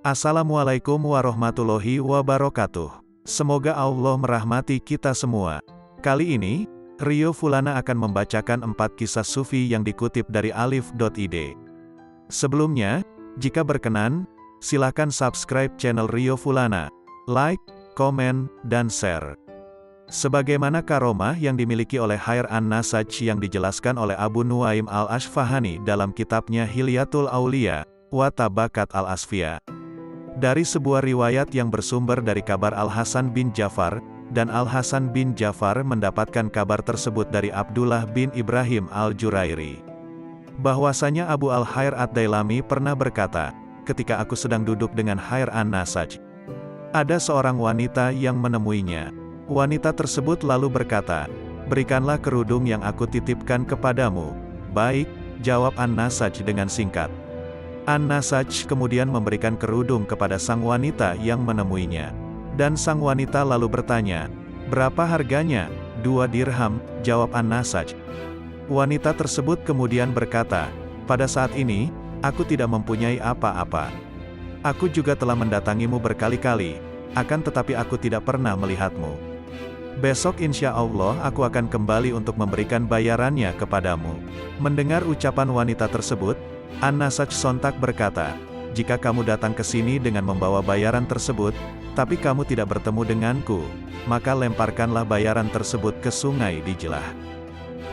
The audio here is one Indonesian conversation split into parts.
Assalamualaikum warahmatullahi wabarakatuh. Semoga Allah merahmati kita semua. Kali ini, Rio Fulana akan membacakan 4 kisah sufi yang dikutip dari alif.id. Sebelumnya, jika berkenan, silakan subscribe channel Rio Fulana, like, komen, dan share. Sebagaimana karomah yang dimiliki oleh Khair an-Nasaj yang dijelaskan oleh Abu Nuaim al-Asfahani dalam kitabnya Hilyatul Aulia, wa Tabakat al-Asfiya. Dari sebuah riwayat yang bersumber dari kabar Al-Hasan bin Ja'far, dan Al-Hasan bin Ja'far mendapatkan kabar tersebut dari Abdullah bin Ibrahim al-Jurairi. Bahwasanya Abu al-Khair ad-Dailami pernah berkata, ketika aku sedang duduk dengan Khair an-Nasaj, ada seorang wanita yang menemuinya. Wanita tersebut lalu berkata, berikanlah kerudung yang aku titipkan kepadamu. Baik, jawab an-Nasaj dengan singkat. An-Nasaj kemudian memberikan kerudung kepada sang wanita yang menemuinya. Dan sang wanita lalu bertanya, berapa harganya? 2 dirham, jawab An-Nasaj. Wanita tersebut kemudian berkata, pada saat ini, aku tidak mempunyai apa-apa. Aku juga telah mendatangimu berkali-kali, akan tetapi aku tidak pernah melihatmu. Besok insya Allah aku akan kembali untuk memberikan bayarannya kepadamu. Mendengar ucapan wanita tersebut, An-Nasaj sontak berkata, jika kamu datang ke sini dengan membawa bayaran tersebut, tapi kamu tidak bertemu denganku, maka lemparkanlah bayaran tersebut ke sungai Dijlah.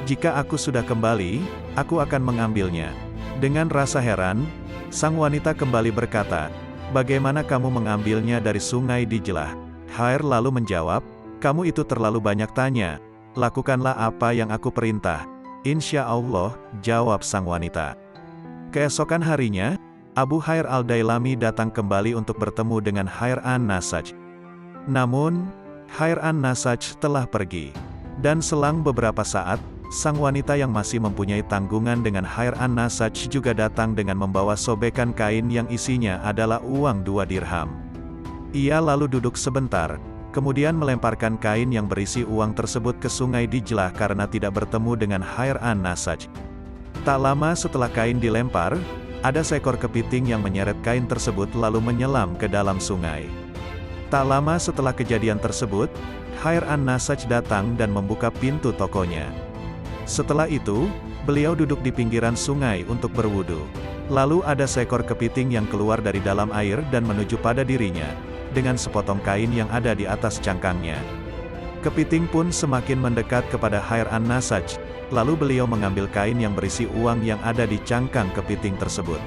Jika aku sudah kembali, aku akan mengambilnya. Dengan rasa heran, sang wanita kembali berkata, bagaimana kamu mengambilnya dari sungai Dijlah? Khair lalu menjawab, kamu itu terlalu banyak tanya, lakukanlah apa yang aku perintah. Insya Allah, jawab sang wanita. Keesokan harinya, Abu Khair al-Dailami datang kembali untuk bertemu dengan Khair an-Nasaj. Namun, Khair an-Nasaj telah pergi. Dan selang beberapa saat, sang wanita yang masih mempunyai tanggungan dengan Khair an-Nasaj juga datang dengan membawa sobekan kain yang isinya adalah uang 2 dirham. Ia lalu duduk sebentar, kemudian melemparkan kain yang berisi uang tersebut ke sungai Dijlah karena tidak bertemu dengan Khair an-Nasaj. Tak lama setelah kain dilempar, ada seekor kepiting yang menyeret kain tersebut lalu menyelam ke dalam sungai. Tak lama setelah kejadian tersebut, Khair an-Nasaj datang dan membuka pintu tokonya. Setelah itu, beliau duduk di pinggiran sungai untuk berwudu. Lalu ada seekor kepiting yang keluar dari dalam air dan menuju pada dirinya, dengan sepotong kain yang ada di atas cangkangnya. Kepiting pun semakin mendekat kepada Khair an-Nasaj. Lalu beliau mengambil kain yang berisi uang yang ada di cangkang kepiting tersebut.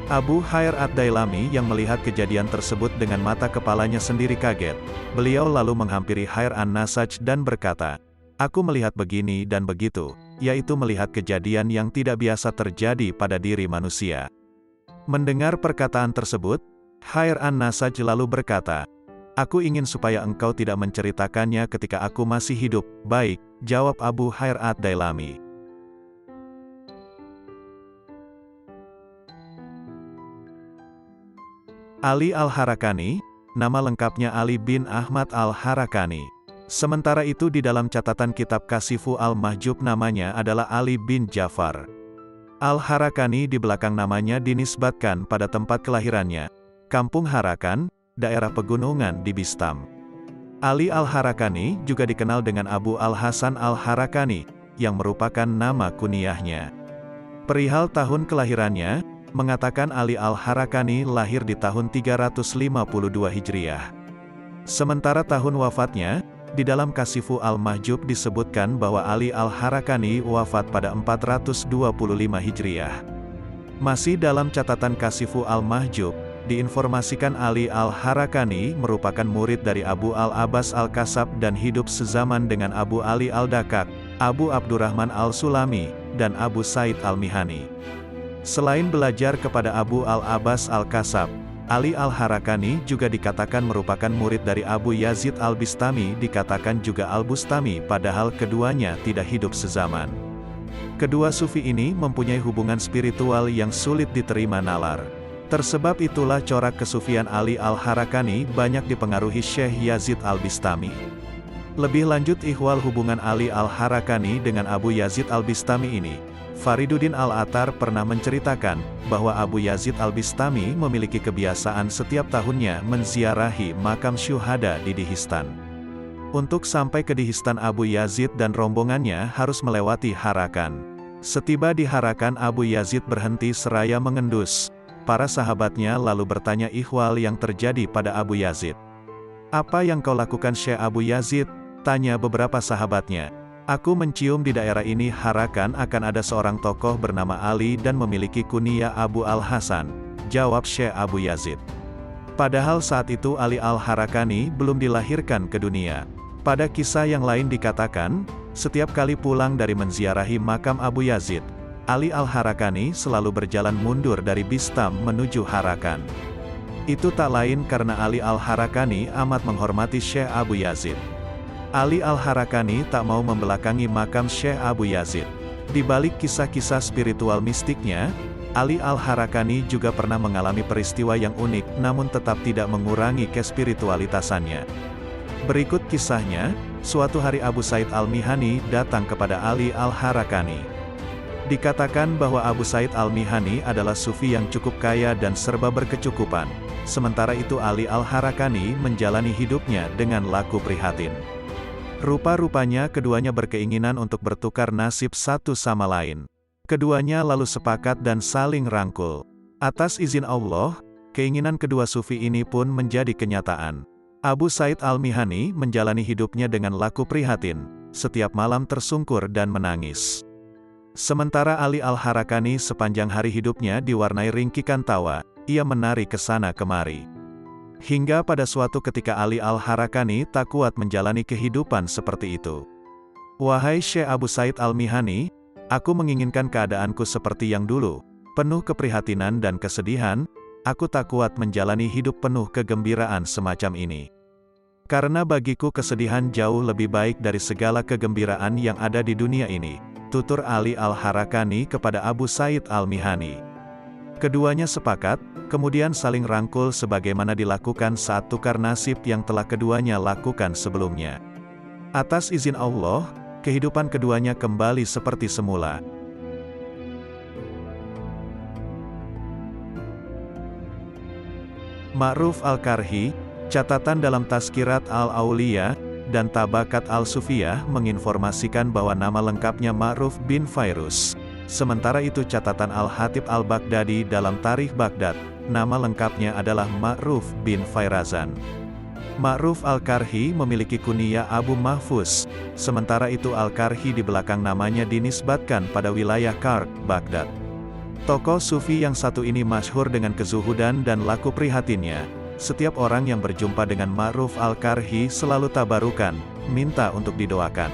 Abu Khair ad-Dailami yang melihat kejadian tersebut dengan mata kepalanya sendiri kaget. Beliau lalu menghampiri Khair an-Nasaj dan berkata, aku melihat begini dan begitu, yaitu melihat kejadian yang tidak biasa terjadi pada diri manusia. Mendengar perkataan tersebut, Khair an-Nasaj lalu berkata, aku ingin supaya engkau tidak menceritakannya ketika aku masih hidup. Baik, jawab Abu Khair ad-Dailami. Ali al-Harakani, nama lengkapnya Ali bin Ahmad al-Harakani. Sementara itu di dalam catatan kitab Kasifu al-Mahjub namanya adalah Ali bin Ja'far. Al-Harakani di belakang namanya dinisbatkan pada tempat kelahirannya, Kampung Harakan, daerah pegunungan di Bistam. Ali al-Harakani juga dikenal dengan Abu al-Hasan al-Harakani, yang merupakan nama kunyahnya. Perihal tahun kelahirannya, mengatakan Ali al-Harakani lahir di tahun 352 Hijriah. Sementara tahun wafatnya, di dalam Kasifu al-Mahjub disebutkan bahwa Ali al-Harakani wafat pada 425 Hijriah. Masih dalam catatan Kasifu al-Mahjub, diinformasikan Ali al-Harakani merupakan murid dari Abu al-Abbas al-Kasab dan hidup sezaman dengan Abu Ali al-Dakak, Abu Abdurrahman al-Sulami, dan Abu Said al-Mihani. Selain belajar kepada Abu al-Abbas al-Kasab, Ali Al-Harakani juga dikatakan merupakan murid dari Abu Yazid Al-Bistami, dikatakan juga Al-Bustami, padahal keduanya tidak hidup sezaman. Kedua sufi ini mempunyai hubungan spiritual yang sulit diterima nalar. Tersebab itulah corak kesufian Ali Al-Harakani banyak dipengaruhi Syekh Yazid Al-Bistami. Lebih lanjut ihwal hubungan Ali Al-Harakani dengan Abu Yazid Al-Bistami ini, Fariduddin Al-Attar pernah menceritakan, bahwa Abu Yazid Al-Bistami memiliki kebiasaan setiap tahunnya menziarahi makam syuhada di Dihistan. Untuk sampai ke Dihistan Abu Yazid dan rombongannya harus melewati Harakan. Setiba di Harakan Abu Yazid berhenti seraya mengendus. Para sahabatnya lalu bertanya ihwal yang terjadi pada Abu Yazid. "Apa yang kau lakukan Syekh Abu Yazid?" tanya beberapa sahabatnya. "Aku mencium di daerah ini Harakan akan ada seorang tokoh bernama Ali dan memiliki kunyah Abu Al-Hasan," jawab Syekh Abu Yazid. Padahal saat itu Ali Al-Harakani belum dilahirkan ke dunia. Pada kisah yang lain dikatakan, setiap kali pulang dari menziarahi makam Abu Yazid, Ali Al-Harakani selalu berjalan mundur dari Bistam menuju Harakan. Itu tak lain karena Ali Al-Harakani amat menghormati Syekh Abu Yazid. Ali Al-Harakani tak mau membelakangi makam Syekh Abu Yazid. Di balik kisah-kisah spiritual mistiknya, Ali Al-Harakani juga pernah mengalami peristiwa yang unik namun tetap tidak mengurangi kespiritualitasannya. Berikut kisahnya, suatu hari Abu Said Al-Mihani datang kepada Ali Al-Harakani. Dikatakan bahwa Abu Said Al-Mihani adalah sufi yang cukup kaya dan serba berkecukupan. Sementara itu Ali Al-Harakani menjalani hidupnya dengan laku prihatin. Rupa-rupanya keduanya berkeinginan untuk bertukar nasib satu sama lain. Keduanya lalu sepakat dan saling rangkul. Atas izin Allah, keinginan kedua sufi ini pun menjadi kenyataan. Abu Said Al-Mihani menjalani hidupnya dengan laku prihatin, setiap malam tersungkur dan menangis. Sementara Ali Al-Harakani sepanjang hari hidupnya diwarnai ringkikan tawa, ia menari ke sana kemari. Hingga pada suatu ketika Ali Al-Harakani tak kuat menjalani kehidupan seperti itu. "Wahai Syekh Abu Said Al-Mihani, aku menginginkan keadaanku seperti yang dulu, penuh keprihatinan dan kesedihan, aku tak kuat menjalani hidup penuh kegembiraan semacam ini. Karena bagiku kesedihan jauh lebih baik dari segala kegembiraan yang ada di dunia ini," tutur Ali Al-Harakani kepada Abu Said Al-Mihani. Keduanya sepakat, kemudian saling rangkul sebagaimana dilakukan saat tukar nasib yang telah keduanya lakukan sebelumnya. Atas izin Allah, kehidupan keduanya kembali seperti semula. Ma'ruf Al-Karhi, catatan dalam Tazkirat Al-Auliya dan Tabakat Al-Sufiyah menginformasikan bahwa nama lengkapnya Ma'ruf bin Fairuz. Sementara itu catatan Al-Hatib Al-Baghdadi dalam Tarikh Baghdad, nama lengkapnya adalah Ma'ruf bin Fairazan. Ma'ruf Al-Karhi memiliki kunyah Abu Mahfuz, sementara itu Al-Karhi di belakang namanya dinisbatkan pada wilayah Kark, Baghdad. Tokoh sufi yang satu ini masyhur dengan kezuhudan dan laku prihatinnya. Setiap orang yang berjumpa dengan Ma'ruf Al-Karhi selalu tabarukan, minta untuk didoakan.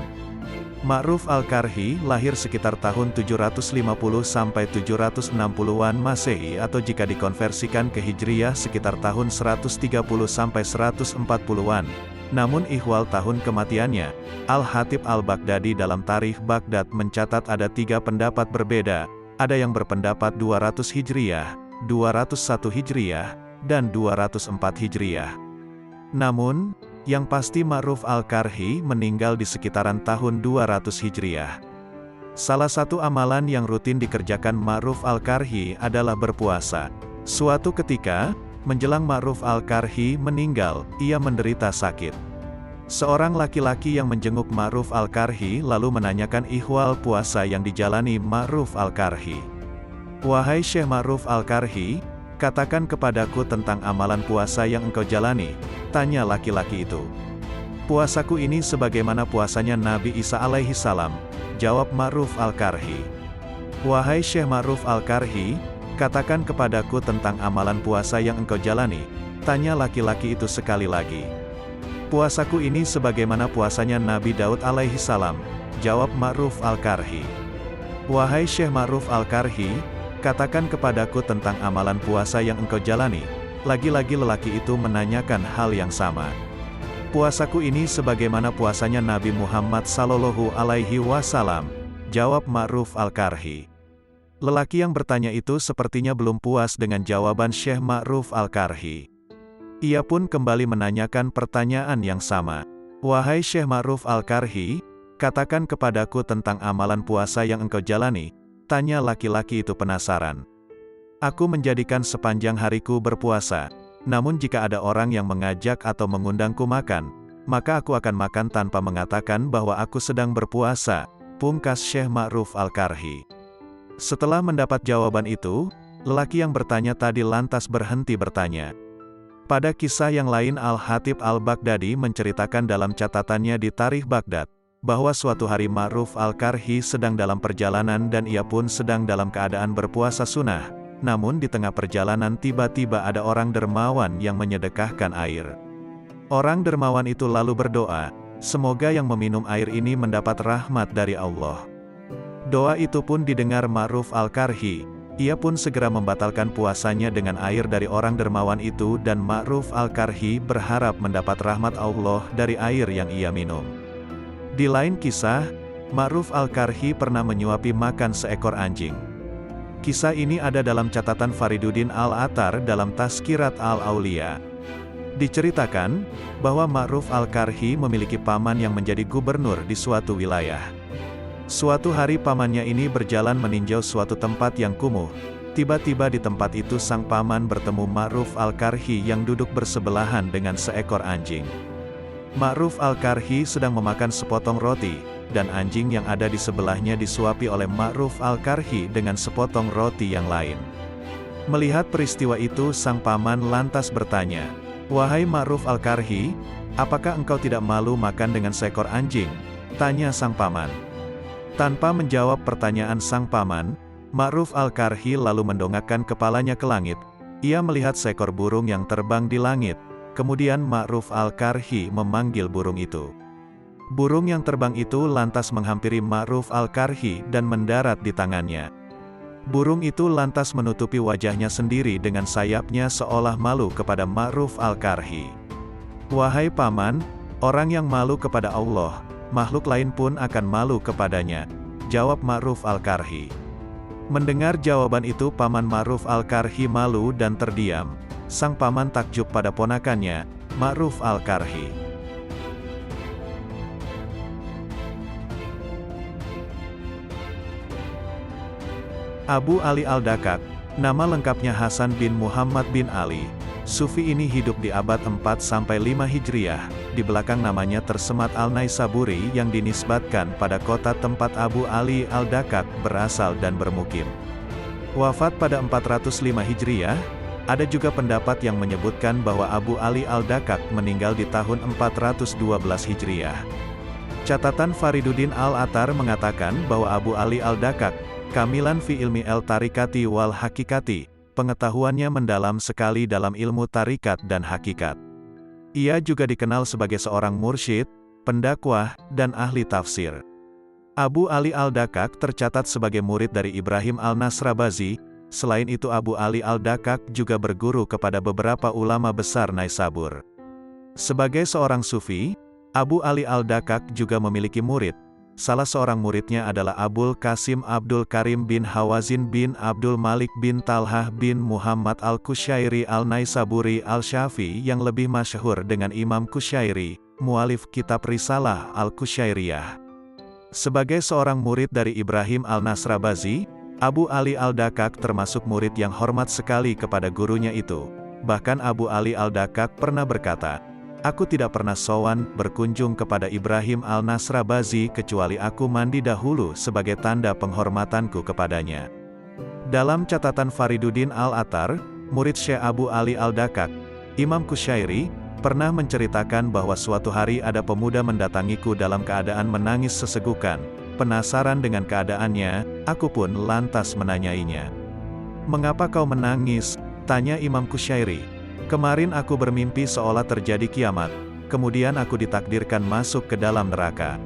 Ma'ruf Al-Karhi lahir sekitar tahun 750-760-an Masehi atau jika dikonversikan ke Hijriyah sekitar tahun 130-140-an. Namun ihwal tahun kematiannya, Al-Hatib Al-Baghdadi dalam Tarikh Baghdad mencatat ada 3 pendapat berbeda, ada yang berpendapat 200 Hijriyah, 201 Hijriyah, dan 204 Hijriyah. Namun, yang pasti Ma'ruf Al-Karhi meninggal di sekitaran tahun 200 Hijriyah. Salah satu amalan yang rutin dikerjakan Ma'ruf Al-Karhi adalah berpuasa. Suatu ketika, menjelang Ma'ruf Al-Karhi meninggal, ia menderita sakit. Seorang laki-laki yang menjenguk Ma'ruf Al-Karhi lalu menanyakan ihwal puasa yang dijalani Ma'ruf Al-Karhi. "Wahai Syekh Ma'ruf Al-Karhi, katakan kepadaku tentang amalan puasa yang engkau jalani," tanya laki-laki itu. "Puasaku ini sebagaimana puasanya Nabi Isa alaihi salam," jawab Ma'ruf Al-Karhi. "Wahai Syekh Ma'ruf Al-Karhi, katakan kepadaku tentang amalan puasa yang engkau jalani," tanya laki-laki itu sekali lagi. "Puasaku ini sebagaimana puasanya Nabi Daud alaihi salam," jawab Ma'ruf Al-Karhi. "Wahai Syekh Ma'ruf Al-Karhi, katakan kepadaku tentang amalan puasa yang engkau jalani," Lagi-lagi lelaki itu menanyakan hal yang sama. Puasaku ini sebagaimana puasanya Nabi Muhammad Sallallahu Alaihi Wasallam, jawab Ma'ruf Al-Karhi. Lelaki yang bertanya itu sepertinya belum puas dengan jawaban Syekh Ma'ruf Al-Karhi. Ia pun kembali menanyakan pertanyaan yang sama. Wahai Syekh Ma'ruf Al-Karhi, katakan kepadaku tentang amalan puasa yang engkau jalani, tanya laki-laki itu penasaran. Aku menjadikan sepanjang hariku berpuasa. Namun jika ada orang yang mengajak atau mengundangku makan, maka aku akan makan tanpa mengatakan bahwa aku sedang berpuasa, pungkas Syekh Ma'ruf Al-Karhi. Setelah mendapat jawaban itu, lelaki yang bertanya tadi lantas berhenti bertanya. Pada kisah yang lain Al-Hatib Al-Baghdadi menceritakan dalam catatannya di Tarikh Baghdad, bahwa suatu hari Ma'ruf Al-Karhi sedang dalam perjalanan dan ia pun sedang dalam keadaan berpuasa sunnah. Namun di tengah perjalanan tiba-tiba ada orang dermawan yang menyedekahkan air. Orang dermawan itu lalu berdoa, semoga yang meminum air ini mendapat rahmat dari Allah. Doa itu pun didengar Ma'ruf Al-Karhi, ia pun segera membatalkan puasanya dengan air dari orang dermawan itu dan Ma'ruf Al-Karhi berharap mendapat rahmat Allah dari air yang ia minum. Di lain kisah, Ma'ruf Al-Karhi pernah menyuapi makan seekor anjing. Kisah ini ada dalam catatan Fariduddin Al-Atar dalam Tazkirat Al-Aulia. Diceritakan, bahwa Ma'ruf Al-Karhi memiliki paman yang menjadi gubernur di suatu wilayah. Suatu hari pamannya ini berjalan meninjau suatu tempat yang kumuh. Tiba-tiba di tempat itu sang paman bertemu Ma'ruf Al-Karhi yang duduk bersebelahan dengan seekor anjing. Ma'ruf Al-Karhi sedang memakan sepotong roti, dan anjing yang ada di sebelahnya disuapi oleh Ma'ruf Al-Karhi dengan sepotong roti yang lain. Melihat peristiwa itu sang paman lantas bertanya, "Wahai Ma'ruf Al-Karhi, apakah engkau tidak malu makan dengan seekor anjing?" tanya sang paman. Tanpa menjawab pertanyaan sang paman, Ma'ruf Al-Karhi lalu mendongakkan kepalanya ke langit. Ia melihat seekor burung yang terbang di langit. Kemudian Ma'ruf Al-Karhi memanggil burung itu. Burung yang terbang itu lantas menghampiri Ma'ruf Al-Karhi dan mendarat di tangannya. Burung itu lantas menutupi wajahnya sendiri dengan sayapnya seolah malu kepada Ma'ruf Al-Karhi. Wahai paman, orang yang malu kepada Allah, makhluk lain pun akan malu kepadanya, jawab Ma'ruf Al-Karhi. Mendengar jawaban itu paman Ma'ruf Al-Karhi malu dan terdiam. Sang paman takjub pada ponakannya, Ma'ruf Al-Karhi. Abu Ali Al-Dakak, nama lengkapnya Hasan bin Muhammad bin Ali. Sufi ini hidup di abad 4-5 Hijriah, di belakang namanya tersemat Al-Naisaburi yang dinisbatkan pada kota tempat Abu Ali Al-Dakak berasal dan bermukim. Wafat pada 405 Hijriah, ada juga pendapat yang menyebutkan bahwa Abu Ali Al-Dakak meninggal di tahun 412 Hijriah. Catatan Fariduddin Al-Atar mengatakan bahwa Abu Ali Al-Dakak, kamilan fi ilmi al-tarikati wal hakikati, pengetahuannya mendalam sekali dalam ilmu tarikat dan hakikat. Ia juga dikenal sebagai seorang mursyid, pendakwah, dan ahli tafsir. Abu Ali Al-Dakak tercatat sebagai murid dari Ibrahim Al-Nasrabazi. Selain itu Abu Ali Al-Dakak juga berguru kepada beberapa ulama besar Naisabur. Sebagai seorang sufi, Abu Ali Al-Dakak juga memiliki murid. Salah seorang muridnya adalah Abul Qasim Abdul Karim bin Hawazin bin Abdul Malik bin Talhah bin Muhammad Al-Kusyairi Al-Naisaburi Al-Syafi yang lebih masyhur dengan Imam Kusyairi, mualif kitab Risalah Al-Kusyairiyah. Sebagai seorang murid dari Ibrahim Al-Nasrabazi, Abu Ali Al-Dakak termasuk murid yang hormat sekali kepada gurunya itu. Bahkan Abu Ali Al-Dakak pernah berkata, "Aku tidak pernah sowan berkunjung kepada Ibrahim Al-Nasrabazi kecuali aku mandi dahulu sebagai tanda penghormatanku kepadanya." Dalam catatan Fariduddin Al-Atar, murid Syekh Abu Ali Al-Dakak, Imam Kusyairi, pernah menceritakan bahwa suatu hari ada pemuda mendatangiku dalam keadaan menangis sesegukan. Penasaran dengan keadaannya, aku pun lantas menanyainya. "Mengapa kau menangis?" tanya Imam Kusyairi. "Kemarin aku bermimpi seolah terjadi kiamat, kemudian aku ditakdirkan masuk ke dalam neraka.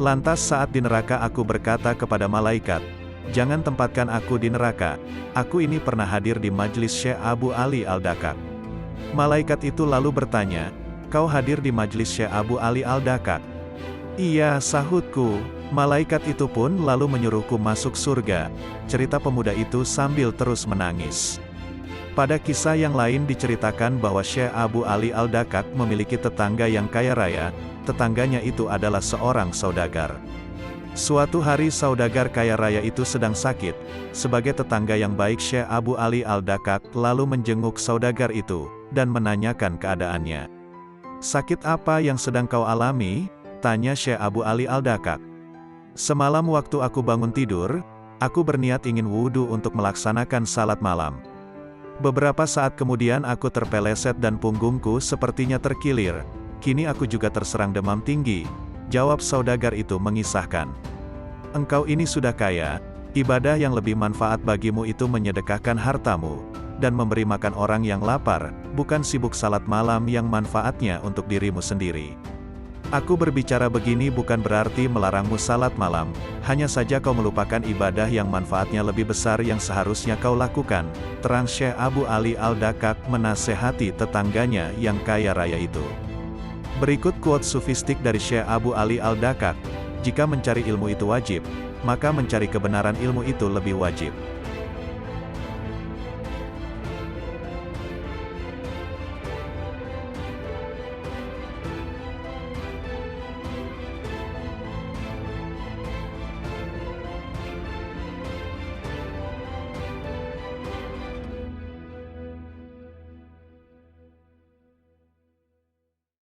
Lantas saat di neraka aku berkata kepada malaikat, 'Jangan tempatkan aku di neraka, aku ini pernah hadir di majlis Syekh Abu Ali Al-Dakak.' Malaikat itu lalu bertanya, "Kau hadir di majlis Syekh Abu Ali Al-Dakak?" "Iya," sahutku. Malaikat itu pun lalu menyuruhku masuk surga. Cerita pemuda itu sambil terus menangis. Pada kisah yang lain diceritakan bahwa Syekh Abu Ali Al-Dakak memiliki tetangga yang kaya raya. Tetangganya itu adalah seorang saudagar. Suatu hari saudagar kaya raya itu sedang sakit. Sebagai tetangga yang baik, Syekh Abu Ali Al-Dakak lalu menjenguk saudagar itu, dan menanyakan keadaannya. "Sakit apa yang sedang kau alami?" tanya Syekh Abu Ali Al-Dakak. "Semalam waktu aku bangun tidur, aku berniat ingin wudhu untuk melaksanakan salat malam. Beberapa saat kemudian aku terpeleset dan punggungku sepertinya terkilir. Kini aku juga terserang demam tinggi," jawab saudagar itu mengisahkan. "Engkau ini sudah kaya, ibadah yang lebih manfaat bagimu itu menyedekahkan hartamu, dan memberi makan orang yang lapar, bukan sibuk salat malam yang manfaatnya untuk dirimu sendiri. Aku berbicara begini bukan berarti melarangmu salat malam, hanya saja kau melupakan ibadah yang manfaatnya lebih besar yang seharusnya kau lakukan," terang Syekh Abu Ali Al-Dakak menasehati tetangganya yang kaya raya itu. Berikut quote sufistik dari Syekh Abu Ali Al-Dakak, "Jika mencari ilmu itu wajib, maka mencari kebenaran ilmu itu lebih wajib."